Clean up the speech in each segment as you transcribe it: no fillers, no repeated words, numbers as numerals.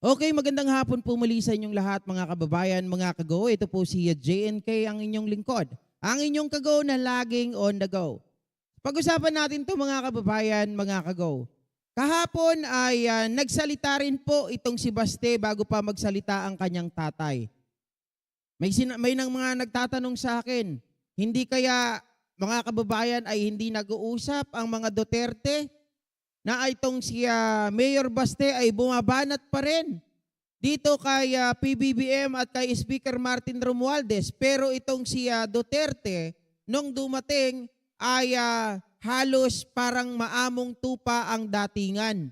Okay, magandang hapon po muli sa inyong lahat mga kababayan, mga kago. Ito po si JNK, ang inyong lingkod. Ang inyong kago na laging on the go. Pag-usapan natin to mga kababayan, mga kago. Kahapon ay nagsalita rin po itong si Baste bago pa magsalita ang kanyang tatay. May nang mga nagtatanong sa akin, hindi kaya mga kababayan ay hindi nag-uusap ang mga Duterte na itong si Mayor Baste ay bumabanat pa rin dito kay PBBM at kay Speaker Martin Romualdez. Pero itong si Duterte, nung dumating ay halos parang maamong tupa ang datingan.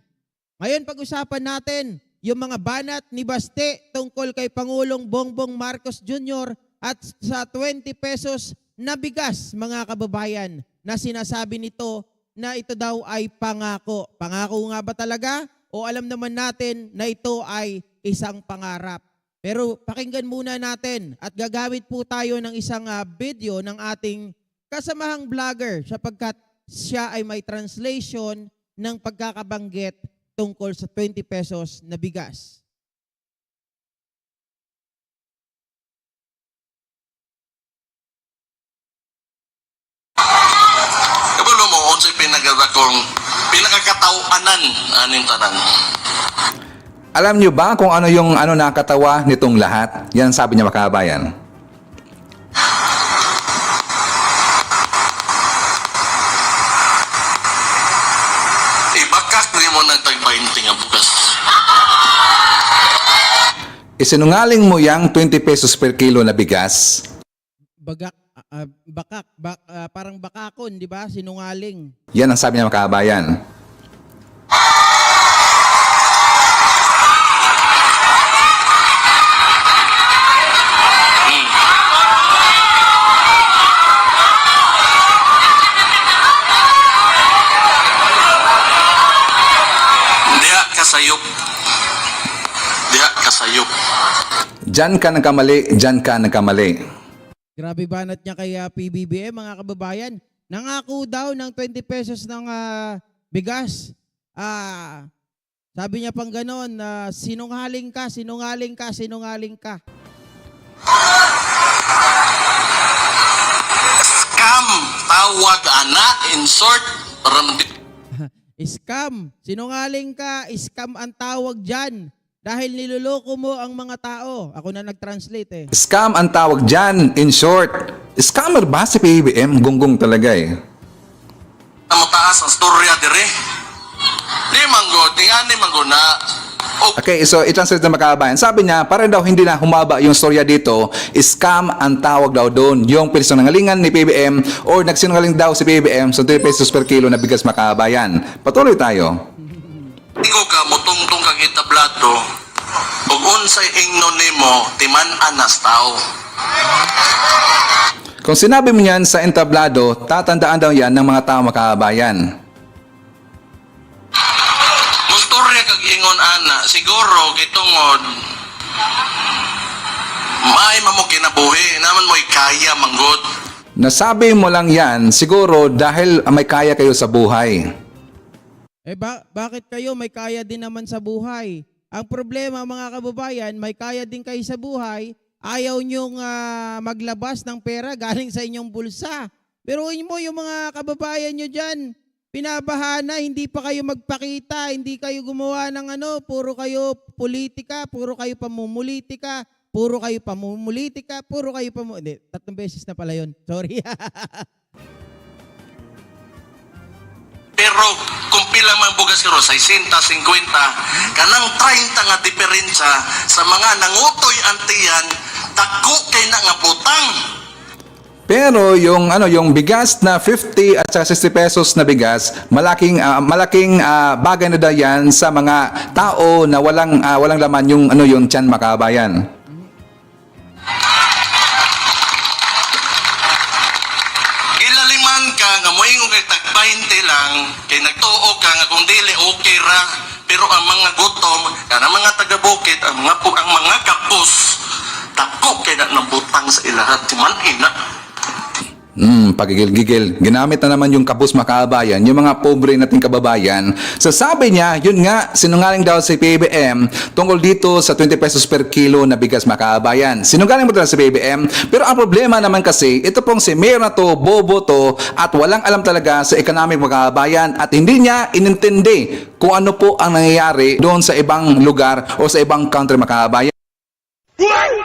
Ngayon pag-usapan natin yung mga banat ni Baste tungkol kay Pangulong Bongbong Marcos Jr. at sa 20 pesos na bigas mga kababayan na sinasabi nito na ito daw ay pangako. Pangako nga ba talaga? O alam naman natin na ito ay isang pangarap. Pero pakinggan muna natin at gagamit po tayo ng isang video ng ating kasamahang vlogger sapagkat siya ay may translation ng pagkakabanggit tungkol sa 20 pesos na bigas. Kabalo mo, kung sa'y pinagdakong pinakakatauanan aning tanan. Alam niyo ba kung ano yung nakatawa nitong lahat? Yan sabi niya, makabayan. Ibakak ni mo ng tag-20 nga bukas. Isinungaling mo yang 20 pesos per kilo na bigas. Parang bakakon, di ba? Sinungaling. Yan ang sabi niya, makabayan. Diha kasayop. Diha kasayop. Diyan ka nagkamali, diyan ka nagkamali. Grabe banat niya kay PBBM mga kababayan. Nangako daw ng 20 pesos ng bigas. Sabi niya pang ganon, sinungaling ka, sinungaling ka, sinungaling ka. Scam, tawag ana, in short, Scam, sinungaling ka, scam ang tawag dyan. Dahil niloloko mo ang mga tao. Ako na nag-translate eh. Scam ang tawag dyan, in short. Scammer ba si PBBM? Gunggong talaga eh. mataas ang storya dire. Di manggod, ni manggod na. Okay, so i-translate na makabayan. Sabi niya, para daw hindi na humaba yung storya dito, scam ang tawag daw doon. Yung pinangalingan ni PBM or nagsinungaling daw si PBM sa 3 pesos per kilo na bigas makabayan. Patuloy tayo. Ikaw ka, mutungtong kang itablado, ug unsay ingno nimo, timan-an nas tao. Kung sinabi mo yan sa entablado, tatandaan daw yan ng mga tao makabayan. Mustorya kag ingon ana, siguro gitungod may mamo kinabuhi, naman mo'y kaya manggod. Nasabi mo lang yan, siguro dahil may kaya kayo sa buhay. Bakit kayo may kaya din naman sa buhay? Ang problema mga kababayan, may kaya din kayo sa buhay, ayaw nyong maglabas ng pera galing sa inyong bulsa. Pero mo yung mga kababayan nyo dyan, pinabahana, hindi pa kayo magpakita, hindi kayo gumawa ng puro kayo politika, puro kayo pamumulitika, puro kayo pamumulitika, puro kayo Hindi, 3 beses na pala yun. Sorry. Pero kung pila man bugas kiro, 60, 50, kanang 30 nga diferensya sa mga nangutoy antiyan, dako kay na nga butang. Pero yung bigas na 50 at saka 60 pesos na bigas, malaking bagay na daw yan sa mga tao na walang laman yung tiyan makabayan. Ilaliman ka nga moingon kay tag 20 lang, kay nagtuo ka nga kung dili okay ra, pero ang mga gutom, kanang mga taga-bukid, ang mga kapos, dako kay na nabutang sa ilahat, si man ina. Pagigil-gigil. Ginamit na naman yung kapos makabayan, yung mga pobre nating kababayan. So sabi niya, yun nga, sinungaling daw si PBM tungkol dito sa 20 pesos per kilo na bigas makabayan. Sinungaling mo talaga si PBM, pero ang problema naman kasi, ito pong si Mayor na to, bobo to, at walang alam talaga sa economic makabayan at hindi niya inintindi kung ano po ang nangyayari doon sa ibang lugar o sa ibang country makabayan.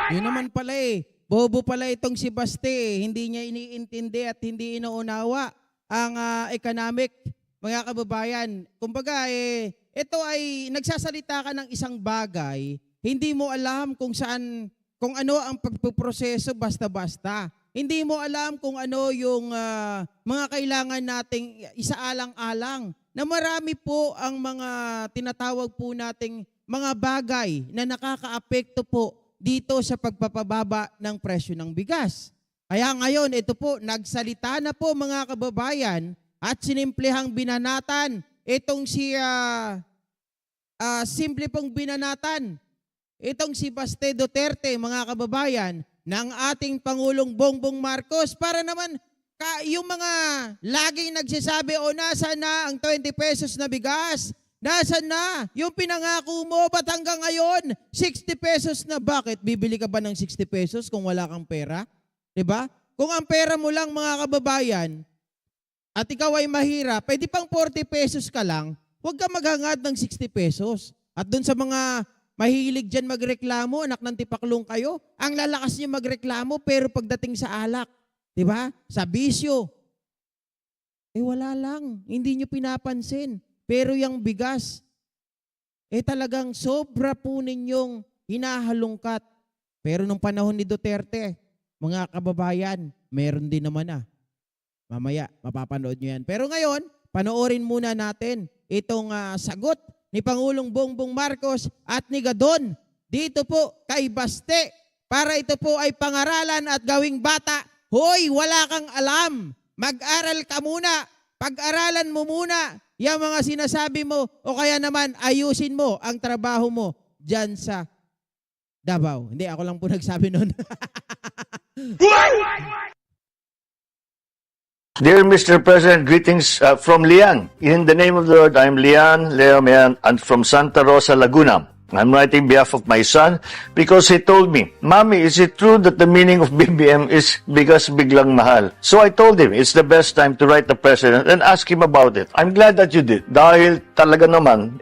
Yun naman pala eh. Bobo pala itong si Baste. Hindi niya iniintindi at hindi inuunawa ang economic, mga kababayan. Kumbaga ito ay nagsasalita ka ng isang bagay, hindi mo alam kung saan, kung ano ang pagpuproseso basta-basta. Hindi mo alam kung ano yung mga kailangan nating isaalang-alang na marami po ang mga tinatawag po nating mga bagay na nakakaapekto po dito sa pagpapababa ng presyo ng bigas. Kaya ngayon, ito po, nagsalita na po mga kababayan at sinimplehang binanatan itong si, simple pong binanatan itong si Baste Duterte, mga kababayan, ng ating Pangulong Bongbong Marcos para naman yung mga laging nagsasabi, o nasa na ang 20 pesos na bigas? Nasaan na? Yung pinangako mo, ba't hanggang ngayon? 60 pesos na. Bakit? Bibili ka ba ng 60 pesos kung wala kang pera? Diba? Kung ang pera mo lang, mga kababayan, at ikaw ay mahirap, pwede pang 40 pesos ka lang, huwag ka maghangad ng 60 pesos. At dun sa mga mahilig dyan magreklamo, anak ng tipaklong kayo, ang lalakas niyo magreklamo, pero pagdating sa alak, diba? Sa bisyo, wala lang. Hindi niyo pinapansin. Pero yung bigas, talagang sobra po ninyong hinahalungkat. Pero nung panahon ni Duterte, mga kababayan, meron din naman Mamaya, mapapanood nyo yan. Pero ngayon, panoorin muna natin itong sagot ni Pangulong Bongbong Marcos at ni Gadon dito po kay Baste para ito po ay pangaralan at gawing bata. Hoy, wala kang alam. Mag-aral ka muna. Pag-aralan mo muna yung mga sinasabi mo o kaya naman ayusin mo ang trabaho mo dyan sa Davao. Hindi, ako lang po nagsabi nun. Dear Mr. President, greetings from Lian. In the name of the Lord, I am Lian Leomian and from Santa Rosa, Laguna. I'm writing behalf of my son because he told me, Mommy, is it true that the meaning of BBM is bigas biglang mahal? So I told him it's the best time to write the President and ask him about it. I'm glad that you did. Dahil talaga naman,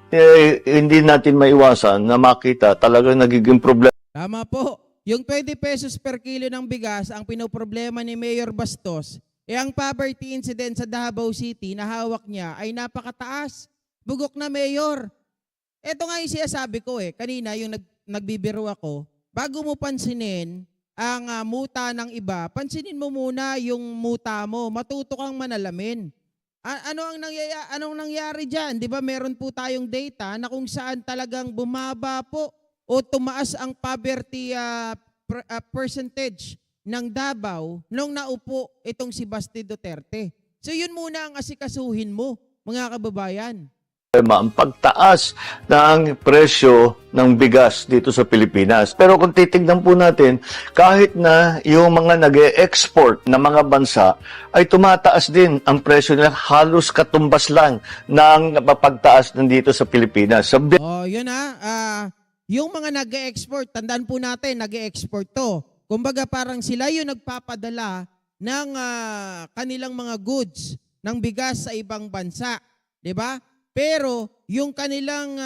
hindi natin maiwasan na makita talaga nagiging problema. Tama po. Yung 20 pesos per kilo ng bigas, ang pinoproblema ni Mayor Bastos, ang poverty incident sa Davao City na hawak niya ay napakataas. Bugok na Mayor. Ito nga yung sinasabi ko kanina yung nagbibiro ako, bago mo pansinin ang muta ng iba, pansinin mo muna yung muta mo, matuto kang manalamin. Anong nangyari dyan? Di ba meron po tayong data na kung saan talagang bumaba po o tumaas ang poverty percentage ng Davao nung naupo itong si Baste Duterte. So yun muna ang asikasuhin mo, mga kababayan. Ang pagtaas ng presyo ng bigas dito sa Pilipinas. Pero kung titignan po natin, kahit na yung mga nag-e-export na mga bansa ay tumataas din ang presyo nila, halos katumbas lang ng pagtaas nandito sa Pilipinas. Yun yung mga nag-e-export, tandaan po natin, nag-e-export to. Kumbaga parang sila yung nagpapadala ng kanilang mga goods ng bigas sa ibang bansa. 'Di ba? Pero yung kanilang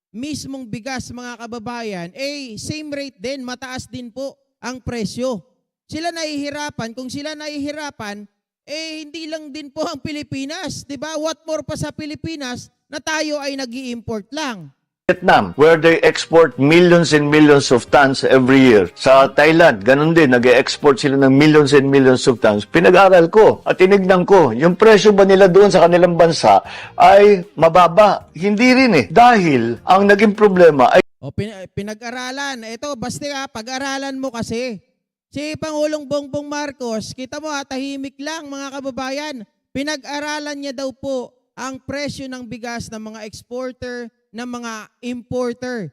mismong bigas, mga kababayan, same rate din, mataas din po ang presyo. Sila nahihirapan. Kung sila nahihirapan, hindi lang din po ang Pilipinas. Diba? What more pa sa Pilipinas na tayo ay nag-i-import lang. Vietnam, where they export millions and millions of tons every year. Sa Thailand, ganun din, nag-export sila ng millions and millions of tons. Pinag-aral ko at tinignan ko, yung presyo ba nila doon sa kanilang bansa ay mababa? Hindi rin Dahil ang naging problema ay Pinag-aralan. Ito, basta pag-aralan mo kasi. Si Pangulong Bongbong Marcos, kita mo tahimik lang mga kababayan. Pinag-aralan niya daw po ang presyo ng bigas ng mga exporter, ng mga importer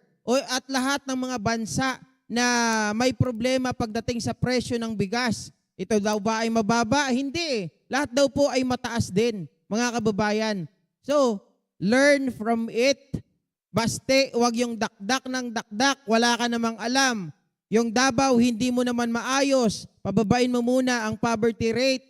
at lahat ng mga bansa na may problema pagdating sa presyo ng bigas. Ito daw ba ay mababa? Hindi. Lahat daw po ay mataas din, mga kababayan. So, learn from it. Baste, wag yung dakdak ng dakdak, wala ka namang alam. Yung Davao, hindi mo naman maayos. Pababain mo muna ang poverty rate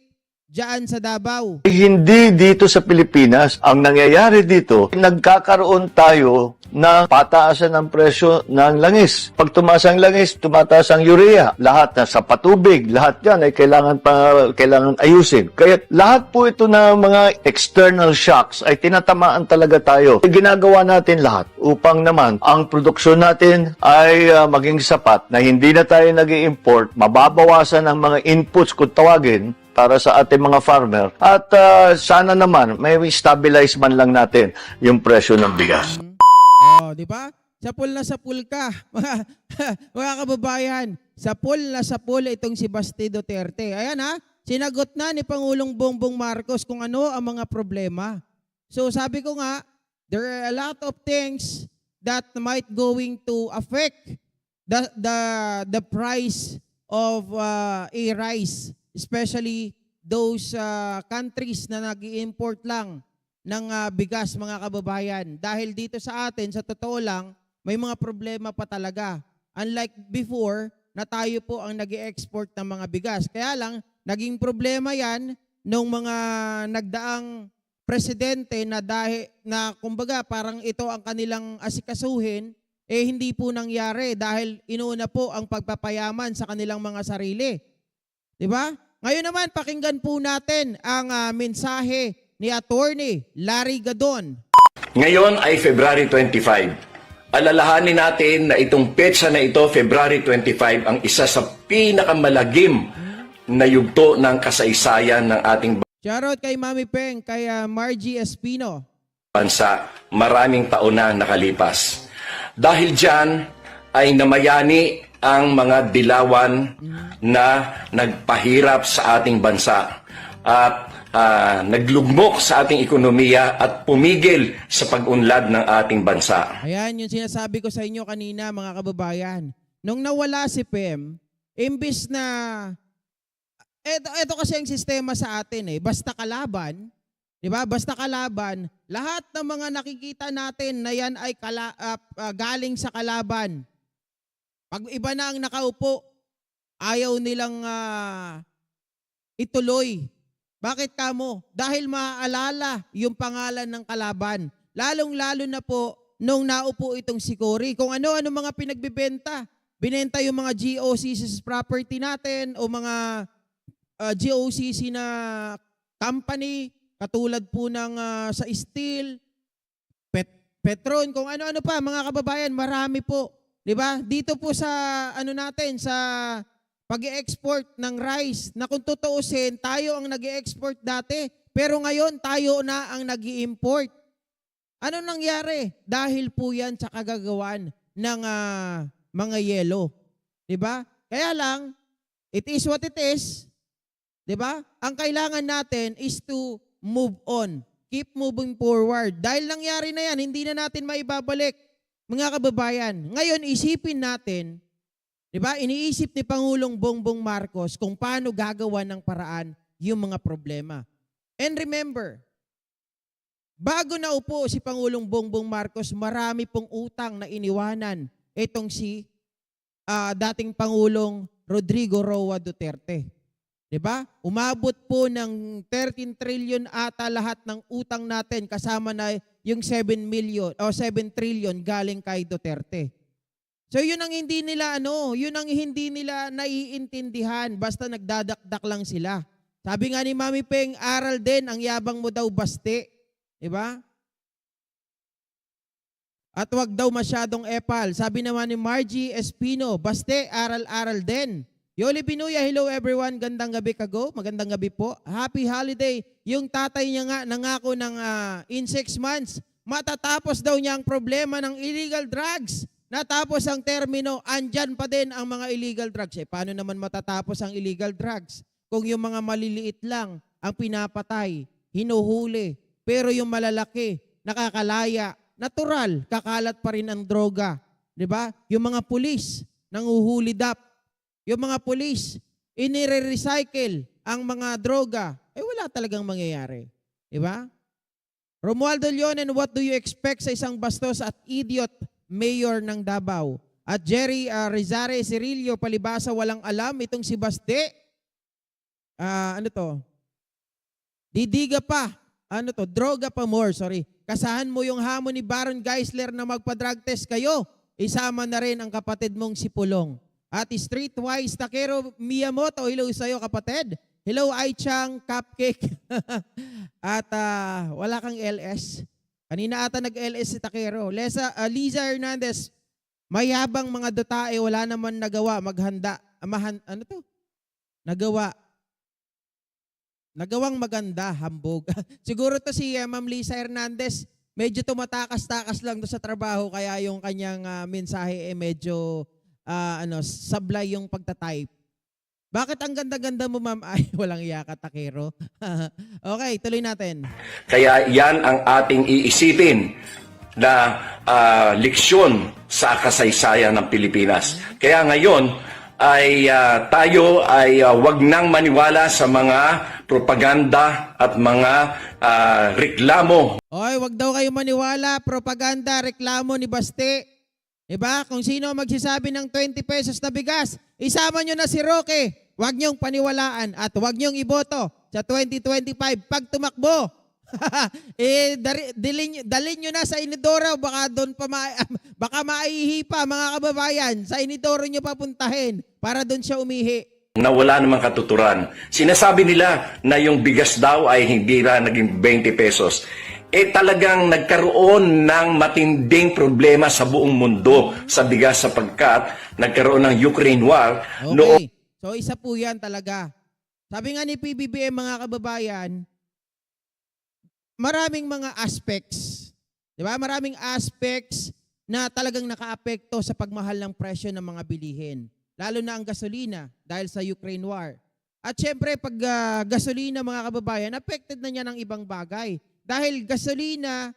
diyan sa Davao. Hindi dito sa Pilipinas. Ang nangyayari dito, nagkakaroon tayo ng pataasan ng presyo ng langis. Pag tumaas ang langis, tumataas ang urea. Lahat na sa patubig, lahat yan ay kailangan ayusin. Kaya lahat po ito na mga external shocks ay tinatamaan talaga tayo. Ginagawa natin lahat upang naman ang produksyon natin ay maging sapat na hindi na tayo nag-i-import, mababawasan ang mga inputs kung tawagin para sa ating mga farmer at sana naman may stabilize man lang natin yung presyo ng bigas. Oh, di ba? Sapul na sapul ka. Mga kababayan, sapul na sapul itong si Baste Duterte. Ayan ha, sinagot na ni Pangulong Bongbong Marcos kung ano ang mga problema. So sabi ko nga, there are a lot of things that might going to affect the price of a rice, especially those countries na nag-i-import lang ng bigas, mga kababayan. Dahil dito sa atin, sa totoo lang, may mga problema pa talaga. Unlike before, na tayo po ang nag-i-export ng mga bigas. Kaya lang, naging problema yan nung mga nagdaang presidente na kumbaga parang ito ang kanilang asikasuhin, hindi po nangyari dahil inuna po ang pagpapayaman sa kanilang mga sarili. Di ba? Ngayon naman, pakinggan po natin ang mensahe ni Attorney Larry Gadon. Ngayon ay February 25. Alalahanin natin na itong petsa na ito, February 25, ang isa sa pinakamalagim na yugto ng kasaysayan ng ating Shoutout kay Mami Peng, kay Margie Espino. bansa. Maraming taon na nakalipas. Dahil dyan ay namayani ang mga dilawan na nagpahirap sa ating bansa at naglugmok sa ating ekonomiya at pumigil sa pag-unlad ng ating bansa. Ayan, yung sinasabi ko sa inyo kanina, mga kababayan. Nung nawala si Pem, imbis na, ito kasi ang sistema sa atin basta kalaban, di ba? Basta kalaban, lahat ng mga nakikita natin na yan ay galing sa kalaban. Pag iba na ang nakaupo, ayaw nilang ituloy. Bakit kamo? Dahil maaalala yung pangalan ng kalaban. Lalong-lalo na po nung naupo itong si Cory. Kung ano-ano mga pinagbibenta. Binenta yung mga GOCC property natin o mga GOCC na company, katulad po ng sa steel, Petron, kung ano-ano pa, mga kababayan, marami po. 'Di ba? Dito po sa natin, sa pag-i-export ng rice, na kung tutuusin, tayo ang nag-i-export dati, pero ngayon tayo na ang nag-i-import. Ano nangyari? Dahil po yan sa kagagawan ng mga yelo. Diba? Kaya lang, it is what it is. Diba? Ang kailangan natin is to move on. Keep moving forward. Dahil nangyari na yan, hindi na natin maibabalik, mga kababayan. Ngayon, isipin natin, diba? Iniisip ni Pangulong Bongbong Marcos kung paano gagawa ng paraan yung mga problema. And remember, bago naupo si Pangulong Bongbong Marcos, marami pong utang na iniwanan itong si dating Pangulong Rodrigo Roa Duterte. Diba? Umabot po ng 13 trillion ata lahat ng utang natin, kasama na yung 7 trillion galing kay Duterte. So yun ang hindi nila naiintindihan, basta nagdadakdak lang sila. Sabi nga ni Mami Peng, aral din, ang yabang mo daw baste. Diba? At wag daw masyadong epal. Sabi naman ni Margie Espino, baste, aral-aral din. Yoli Binuya, hello everyone, gandang gabi kago, magandang gabi po. Happy holiday. Yung tatay niya nga nangako ng in 6 months, matatapos daw niya ang problema ng illegal drugs. Natapos ang termino, andyan pa din ang mga illegal drugs. Paano naman matatapos ang illegal drugs? Kung yung mga maliliit lang ang pinapatay, hinuhuli, pero yung malalaki, nakakalaya, natural, kakalat pa rin ang droga. Diba? Yung mga pulis, nanguhulidap. Yung mga pulis, inire-recycle ang mga droga, wala talagang mangyayari. Diba? Romualdo Leonen, what do you expect sa isang bastos at idiot mayor ng Davao? At Jerry Rizare Cirillo, palibasa walang alam itong si Baste. Ano to? Didiga pa. Ano to? Droga pa more, sorry. Kasahan mo yung hamon ni Baron Geisler na magpa-drug test kayo. Isama na rin ang kapatid mong si Pulong. At Streetwise Takero Miyamoto, hello sa'yo kapatid. Hello Aichang Cupcake. At wala kang LS. Kanina ata nag-LS si Takero. Liza Hernandez, mayabang mga dotae, wala naman nagawa, maghanda. Ano to? Nagawang maganda, hambog. Siguro to si Ma'am Liza Hernandez, medyo tumatakas-takas lang do sa trabaho, kaya yung kanyang mensahe medyo sablay yung pagtatype. Bakit ang ganda-ganda mo, ma'am? Ay, walang iya ka, Takero. Okay, tuloy natin. Kaya yan ang ating iisipin na leksyon sa kasaysayan ng Pilipinas. Kaya ngayon ay tayo ay wag nang maniwala sa mga propaganda at mga reklamo. Oy, wag daw kayo maniwala, propaganda, reklamo ni Baste. Diba? Kung sino magsasabi ng 20 pesos na bigas, isama nyo na si Roque. Huwag nyong paniwalaan at huwag nyong iboto sa 2025 pag tumakbo. Dalhin nyo na sa Inidoro, baka doon pa baka maihi pa mga kababayan. Sa Inidoro nyo papuntahin para doon siya umihi. Na wala namang katuturan. Sinasabi nila na yung bigas daw ay hindi na naging 20 pesos. Talagang nagkaroon ng matinding problema sa buong mundo sa bigas sapagkat nagkaroon ng Ukraine War. Okay. So isa po yan talaga. Sabi nga ni PBBM mga kababayan, maraming mga aspects, di ba? Maraming aspects na talagang nakaapekto sa pagmahal ng presyo ng mga bilihin. Lalo na ang gasolina dahil sa Ukraine War. At syempre pag gasolina mga kababayan, affected na niya ng ibang bagay. Dahil gasolina,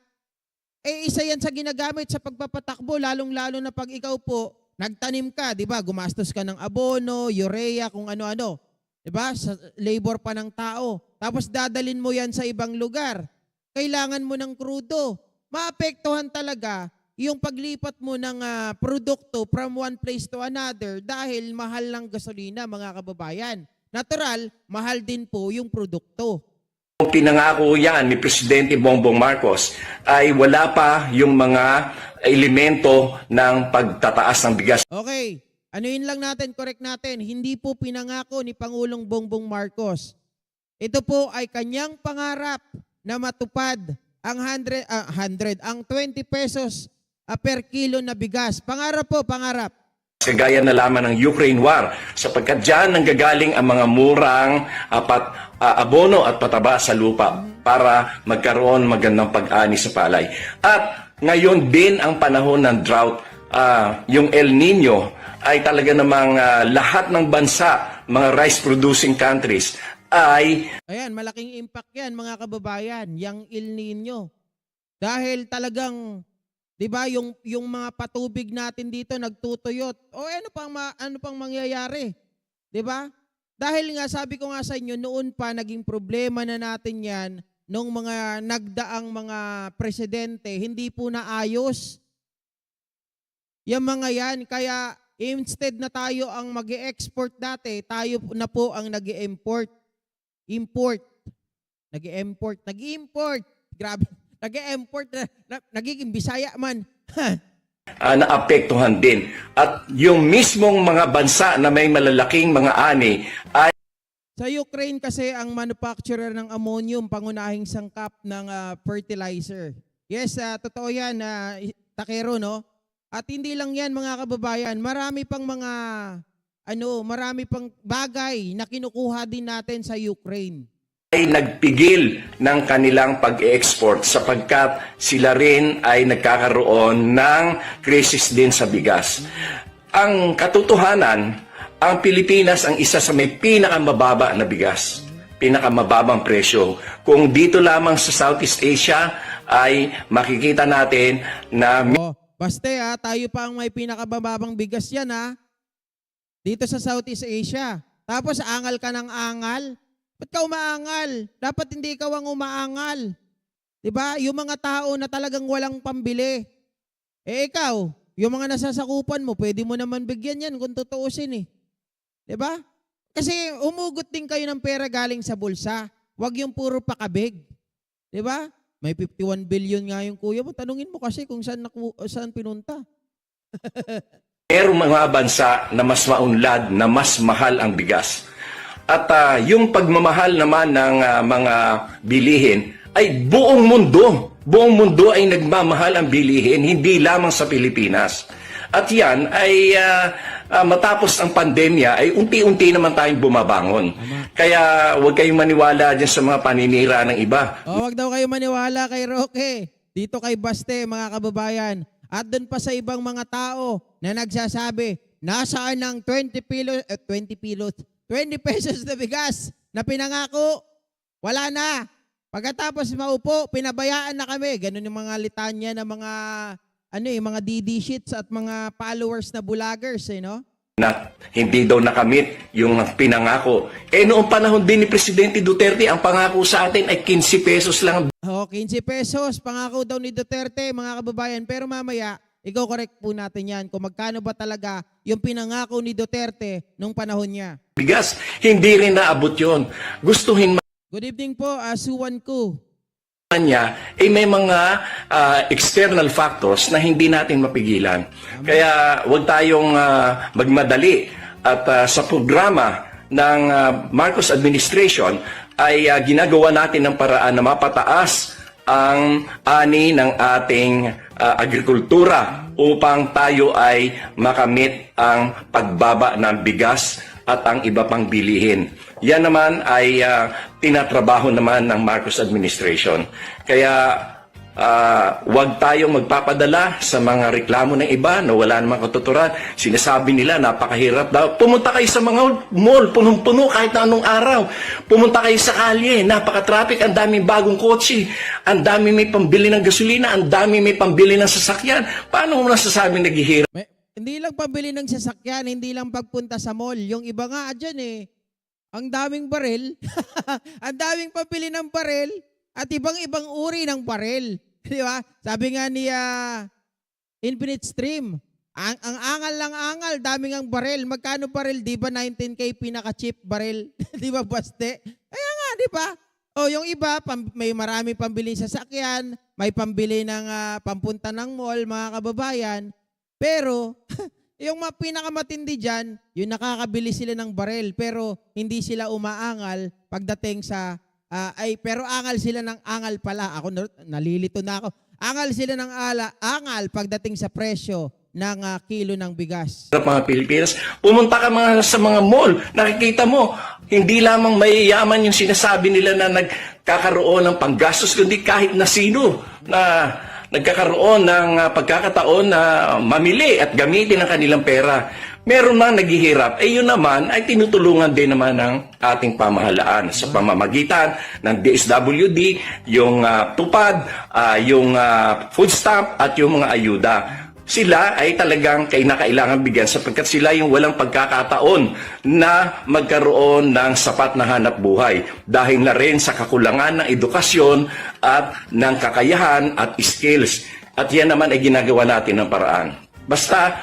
isa yan sa ginagamit sa pagpapatakbo, lalong-lalo na pag ikaw po, nagtanim ka, di ba? Gumastos ka ng abono, urea, kung ano-ano. Di ba? Sa labor pa ng tao. Tapos dadalin mo yan sa ibang lugar. Kailangan mo ng krudo. Maapektuhan talaga yung paglipat mo ng produkto from one place to another dahil mahal ng gasolina, mga kababayan. Natural, mahal din po yung produkto. Kung pinangako yan ni Presidente Bongbong Marcos ay wala pa yung mga elemento ng pagtataas ng bigas. Okay, anuin lang natin, correct natin. Hindi po pinangako ni Pangulong Bongbong Marcos. Ito po ay kanyang pangarap na matupad ang 20 pesos per kilo na bigas. Pangarap po, pangarap. Kagaya na lamang ng Ukraine War sapagkat dyan nanggagaling ang mga murang abono at pataba sa lupa para magkaroon magandang pag-ani sa palay. At ngayon din ang panahon ng drought, yung El Nino ay talaga namang lahat ng bansa, mga rice-producing countries ay... Ayan, malaking impact yan mga kababayan, yung El Nino. Dahil talagang... 'Di ba yung mga patubig natin dito nagtutuyot. O ano pang mangyayari? 'Di ba? Dahil nga sabi ko nga sa inyo noon pa naging problema na natin 'yan nung mga nagdaang mga presidente, hindi po naayos. Yung mga 'yan kaya instead na tayo ang mag-e-export dati, tayo na po ang nag-e-import. Nag-i-import. Grabe. Nag-e-import na nagiging Bisaya man. naapektuhan din. At yung mismong mga bansa na may malalaking mga ani ay... Sa Ukraine kasi ang manufacturer ng ammonium, pangunahing sangkap ng fertilizer. Yes, totoo yan, Takero, no? At hindi lang yan mga kababayan, marami pang bagay na kinukuha din natin sa Ukraine. Ay nagpigil ng kanilang pag-export sapagkat sila rin ay nagkakaroon ng krisis din sa bigas. Ang katotohanan, ang Pilipinas ang isa sa may pinakamababa na bigas, pinakamababang presyo. Kung dito lamang sa Southeast Asia ay makikita natin na... Baste tayo pa ang may pinakamababang bigas yan Dito sa Southeast Asia. Tapos angal ka ng angal. Ba't ka umaangal? Dapat hindi ikaw ang umaangal. 'Di ba? Yung mga tao na talagang walang pambili. Eh ikaw, yung mga nasasakupan mo, pwede mo naman bigyan yan kung tutuusin eh. 'Di ba? Kasi umugot din kayo ng pera galing sa bulsa. Huwag yung puro pakabig. 'Di ba? May 51 billion nga yung kuya mo. Tanungin mo kasi kung saan pinunta. Merong mga bansa na mas maunlad, na mas mahal ang bigas. At yung pagmamahal naman ng mga bilihin ay buong mundo. Buong mundo ay nagmamahal ang bilihin, hindi lamang sa Pilipinas. At yan ay matapos ang pandemya ay unti-unti naman tayong bumabangon. Kaya huwag kayong maniwala dyan sa mga paninira ng iba. Wag daw kayo maniwala kay Roque. Dito kay Baste, mga kababayan. At doon pa sa ibang mga tao na nagsasabi, nasaan ang 20 pesos na bigas na pinangako? Wala na. Pagkatapos maupo, pinabayaan na kami. Ganun yung mga litanya ng mga mga DD sheets at mga followers na vloggers, no? Na hindi daw nakamit yung pinangako. Noong panahon din ni Presidente Duterte, ang pangako sa atin ay 15 pesos lang. 15 pesos, pangako daw ni Duterte, mga kababayan. Pero mamaya, ikaw correct po natin yan kung magkano ba talaga yung pinangako ni Duterte nung panahon niya. Bigas, hindi rin naabot yun. Gustuhin Good evening po, Suwan ko. niya, may mga external factors na hindi natin mapigilan. Kaya huwag tayong magmadali. At sa programa ng Marcos administration ay ginagawa natin ng paraan na mapataas ang ani ng ating agrikultura upang tayo ay makamit ang pagbaba ng bigas at ang iba pang bilihin. Yan naman ay tinatrabaho naman ng Marcos administration. Kaya huwag tayong magpapadala sa mga reklamo ng iba na wala namang katuturan. Sinasabi nila napakahirap daw. Pumunta kayo sa mga mall, punong-puno kahit na anong araw. Pumunta kayo sa kalye, napaka-traffic, ang daming bagong kotse, ang daming may pambili ng gasolina, ang daming may pambili ng sasakyan. Paano mo nasasabing naghihirap? Hindi lang pabili ng sasakyan, hindi lang pagpunta sa mall. Yung iba nga dyan ang daming baril, ang daming pabili ng baril, at ibang-ibang uri ng baril. Di ba? Sabi nga ni Infinite Stream, ang angal lang angal, daming ang baril. Magkano baril? Di ba 19K pinaka-cheap baril? Di ba, Baste? Kaya nga, di ba? Yung iba, may marami pambili sa sasakyan, may pambili ng pampunta ng mall, mga kababayan. Pero, yung pinakamatindi dyan, yung nakakabili sila ng baril, pero hindi sila umaangal pagdating sa, pero angal sila ng angal pala. Ako, nalilito na ako. Angal sila ng angal pagdating sa presyo ng kilo ng bigas. Mga Pilipinas, pumunta ka sa mga mall, nakikita mo, hindi lamang mayayaman yung sinasabi nila na nagkakaroon ng panggastos, kundi kahit na sino na nagkakaroon ng pagkakataon na mamili at gamitin ang kanilang pera. Meron mang naghihirap, yun naman ay tinutulungan din naman ng ating pamahalaan sa pamamagitan ng DSWD, yung tupad, yung food stamp at yung mga ayuda. Sila ay talagang kailangan bigyan sapagkat sila yung walang pagkakataon na magkaroon ng sapat na hanap buhay dahil na rin sa kakulangan ng edukasyon at ng kakayahan at skills. At yan naman ay ginagawa natin ng paraan. Basta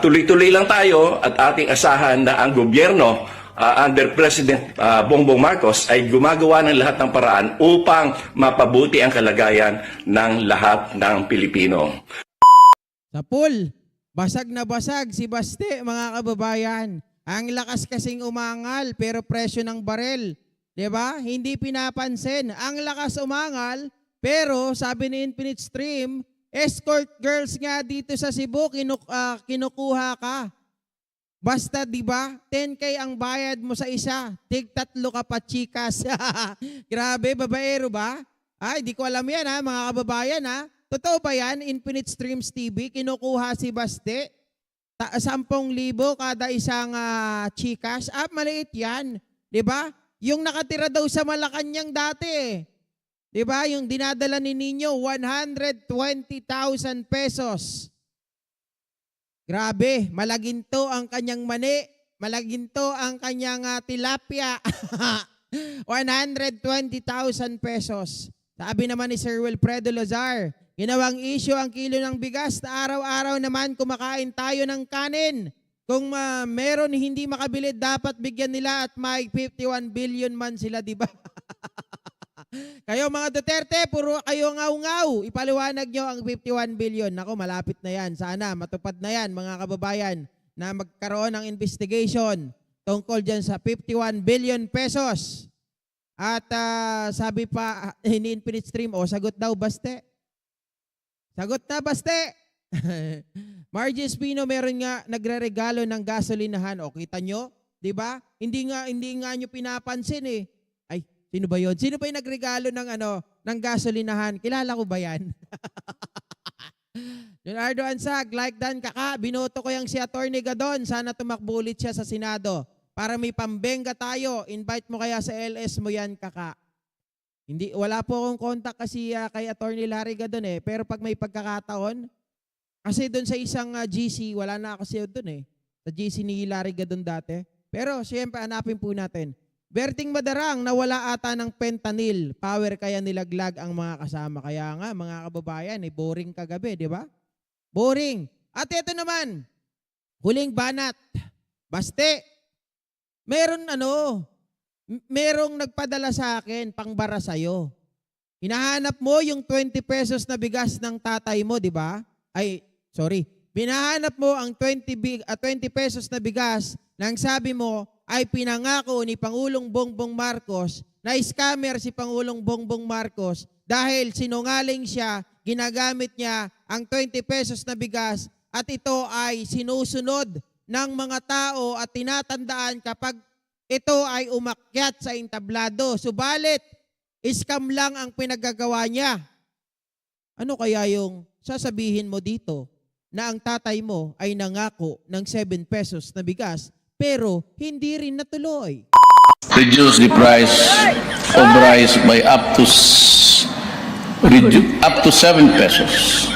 tuloy-tuloy lang tayo at ating asahan na ang gobyerno under President Bongbong Marcos ay gumagawa ng lahat ng paraan upang mapabuti ang kalagayan ng lahat ng Pilipino. Sa pool, basag na basag si Baste, mga kababayan. Ang lakas kasing umangal, pero presyo ng barel. 'Di ba? Hindi pinapansin. Ang lakas umangal, pero sabi ni Infinite Stream, escort girls nga dito sa Cebu, kinukuha ka. Basta 'di ba? 10K ang bayad mo sa isa, tig-tatlo ka pa chikas. Grabe, babaero ba? Ay, di ko alam yan mga kababayan Totoo ba yan? Infinite Streams TV, kinukuha si Baste. 10,000 kada isang chikas. Maliit yan. Diba? Yung nakatira daw sa Malacanang dati. Diba? Yung dinadala ni Nino, 120,000 pesos. Grabe, malaginto ang kanyang mani. malaginto ang kanyang tilapia. 120,000 pesos. Sabi naman ni Sir Wilfredo Lazar, ginawang issue ang kilo ng bigas na araw-araw naman kumakain tayo ng kanin. Kung meron hindi makabili, dapat bigyan nila at may 51 billion man sila, di ba? Kayo mga Duterte, puro kayo ngaw-ngaw. Ipaliwanag nyo ang 51 billion. Nako, malapit na yan. Sana matupad na yan, mga kababayan, na magkaroon ng investigation tungkol dyan sa 51 billion pesos. At sabi pa ni Infinite Stream, sagot daw, baste. Sagot na, baste. Margie Espino, meron nga nagre-regalo ng gasolinahan. O, kita nyo? Diba? Hindi nga nyo pinapansin eh. Ay, sino ba yun? Sino ba yung nagregalo ng gasolinahan? Kilala ko ba yan? Leonardo Ansag, like Dan Kaka, binoto ko yung si Atty. Gadon. Sana tumakbo ulit siya sa Senado. Para may pambenga tayo. Invite mo kaya sa LS mo yan, Kaka. Hindi, wala po akong contact kasi kay Atty. Larry Gadon eh. Pero pag may pagkakataon, kasi doon sa isang GC, wala na kasi doon eh. Sa GC ni Larry Gadon dati. Pero siyempre, hanapin po natin. Berting Madarang, nawala ata ng fentanyl. Power kaya nilaglag ang mga kasama. Kaya nga, mga kababayan, boring kagabi, di ba? Boring. At ito naman, huling banat. Baste, merong nagpadala sa akin, pangbara sa'yo. Hinahanap mo yung 20 pesos na bigas ng tatay mo, di ba? Binahanap mo ang 20 pesos na bigas nang sabi mo ay pinangako ni Pangulong Bongbong Marcos na scammer si Pangulong Bongbong Marcos dahil sinungaling siya, ginagamit niya ang 20 pesos na bigas at ito ay sinusunod ng mga tao at tinatandaan kapag ito ay umakyat sa entablado. Subalit, scam lang ang pinagagawa niya. Ano kaya yung sasabihin mo dito na ang tatay mo ay nangako ng 7 pesos na bigas pero hindi rin natuloy? Reduce the price of rice by up to 7 pesos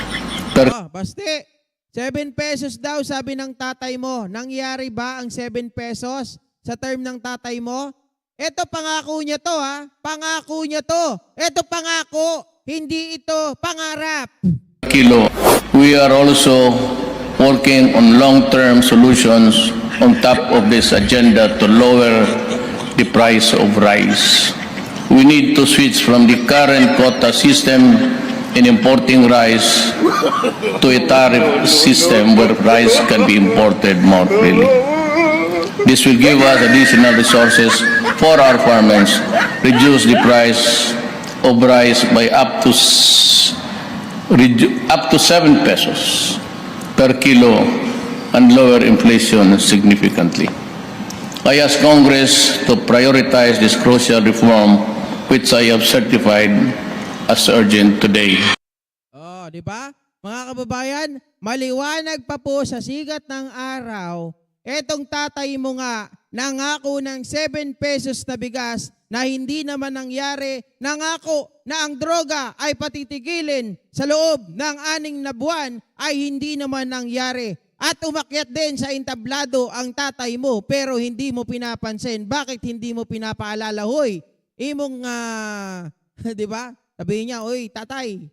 per Baste, 7 pesos daw sabi ng tatay mo. Nangyari ba ang 7 pesos sa term ng tatay mo? Ito pangako niya to ha. Pangako niya to. Ito pangako. Hindi ito pangarap. kilo. We are also working on long-term solutions on top of this agenda to lower the price of rice. We need to switch from the current quota system in importing rice to a tariff system where rice can be imported more freely. This will give us additional resources for our farmers, reduce the price of rice by up to 7 pesos per kilo and lower inflation significantly. I ask Congress to prioritize this crucial reform which I have certified as urgent today. Di ba? Mga kababayan, maliwanag pa po sa sigat ng araw, etong tatay mo nga nangako ng 7 pesos na bigas na hindi naman nangyari, nangako na ang droga ay patitigilin sa loob ng 6 na buwan ay hindi naman nangyari. At umakyat din sa entablado ang tatay mo pero hindi mo pinapansin. Bakit hindi mo pinapaalala? Hoy, imong, di ba? Sabihin niya, oy, tatay,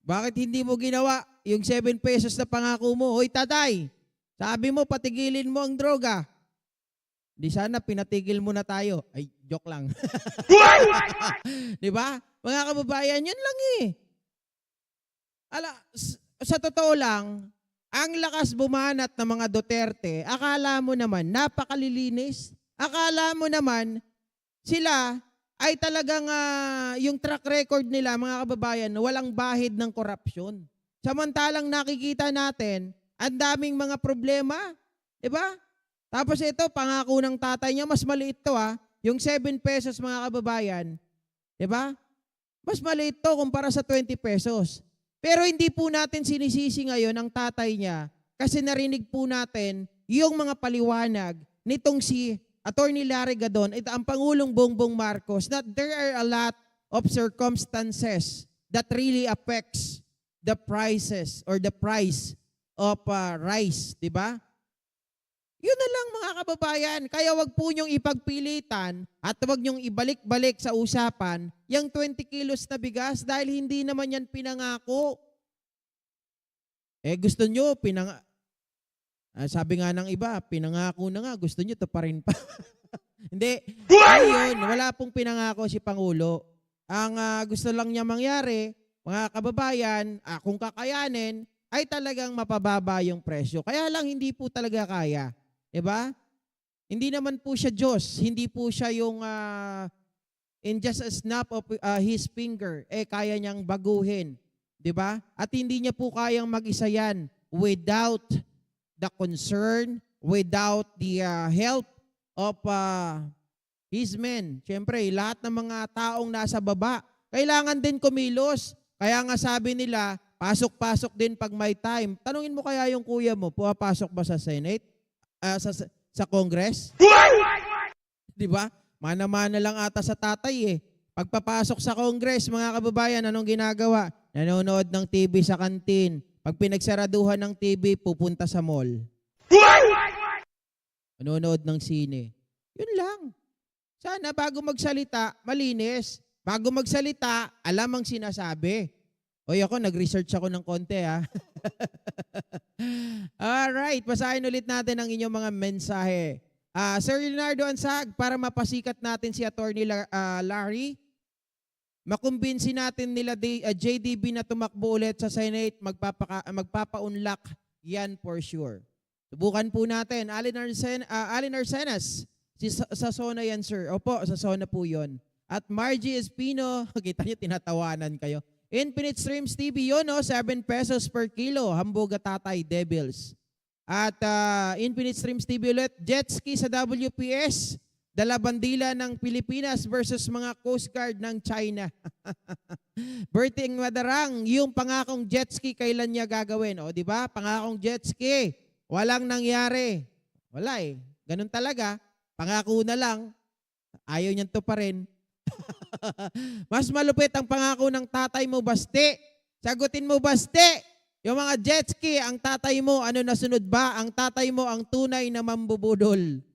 bakit hindi mo ginawa yung 7 pesos na pangako mo? Hoy, tatay, sabi mo patigilin mo ang droga. Di sana pinatigil mo na tayo. Ay, joke lang. Di ba? Mga kababayan, yun lang eh. Sa totoo lang, ang lakas bumanat ng mga Duterte, akala mo naman napakalilinis. Akala mo naman sila ay talagang yung track record nila, mga kababayan, walang bahid ng korupsyon. Samantalang nakikita natin, ang daming mga problema. Diba? Tapos ito, pangako ng tatay niya, mas maliit to yung 7 pesos, mga kababayan. Diba? Mas maliit to kumpara sa 20 pesos. Pero hindi po natin sinisisi ngayon ang tatay niya kasi narinig po natin yung mga paliwanag nitong si Atty. Larry Gadon, ito ang Pangulong Bongbong Marcos, that there are a lot of circumstances that really affects the prices or the price of rice, di ba? Yun na lang mga kababayan. Kaya wag po niyong ipagpilitan at wag niyong ibalik-balik sa usapan yung 20 kilos na bigas dahil hindi naman yan pinangako. Gusto niyo, sabi nga ng iba, pinangako na nga, gusto niyo to pa rin pa. Hindi. Ayun, wala pong pinangako si Pangulo. Ang gusto lang niya mangyari, mga kababayan, kung kakayanin, ay talagang mapababa yung presyo. Kaya lang hindi po talaga kaya. Diba? Hindi naman po siya Diyos. Hindi po siya yung in just a snap of his finger, kaya niyang baguhin. Diba? At hindi niya po kayang mag-isa yan without the concern, without the help of his men. Siyempre, lahat ng mga taong nasa baba, kailangan din kumilos. Kaya nga sabi nila, pasok-pasok din pag may time. Tanungin mo kaya yung kuya mo, pumapasok ba sa Senate? Sa Congress? Di ba? Mana-mana lang ata sa tatay eh. Pagpapasok sa Congress, mga kababayan, anong ginagawa? Nanonood ng TV sa kantin. Pag pinagsaraduhan ng TV, pupunta sa mall. Nanonood ng sine. Yun lang. Sana bago magsalita, malinis. Bago magsalita, alam ang sinasabi. Oy, ako, nag-research ako ng konti, ha? Alright, basahin ulit natin ang inyong mga mensahe. Sir Leonardo Ansag, para mapasikat natin si Attorney Larry, makumbinsi natin nila JDB na tumakbo ulit sa Senate, magpapa-unlock yan for sure. Subukan po natin. Alin Arsenas, sa Sona yan, sir. Opo, sa Sona po yun. At Margie Espino, kita niyo, tinatawanan kayo. Infinite Streams TV yun, 7 pesos per kilo. Hamburger Tatay Devils. At Infinite Streams TV ulit, jet ski sa WPS. Dala bandila ng Pilipinas versus mga Coast Guard ng China. Berting Madarang, yung pangakong jet ski kailan niya gagawin? O, di ba? Pangakong jet ski. Walang nangyari. Wala eh. Ganun talaga. Pangako na lang. Ayaw niyan to pa rin. Mas malupit ang pangako ng tatay mo, Baste. Sagutin mo, Baste. Yung mga jet ski, ang tatay mo, ano nasunod ba? Ang tatay mo ang tunay na mambubudol.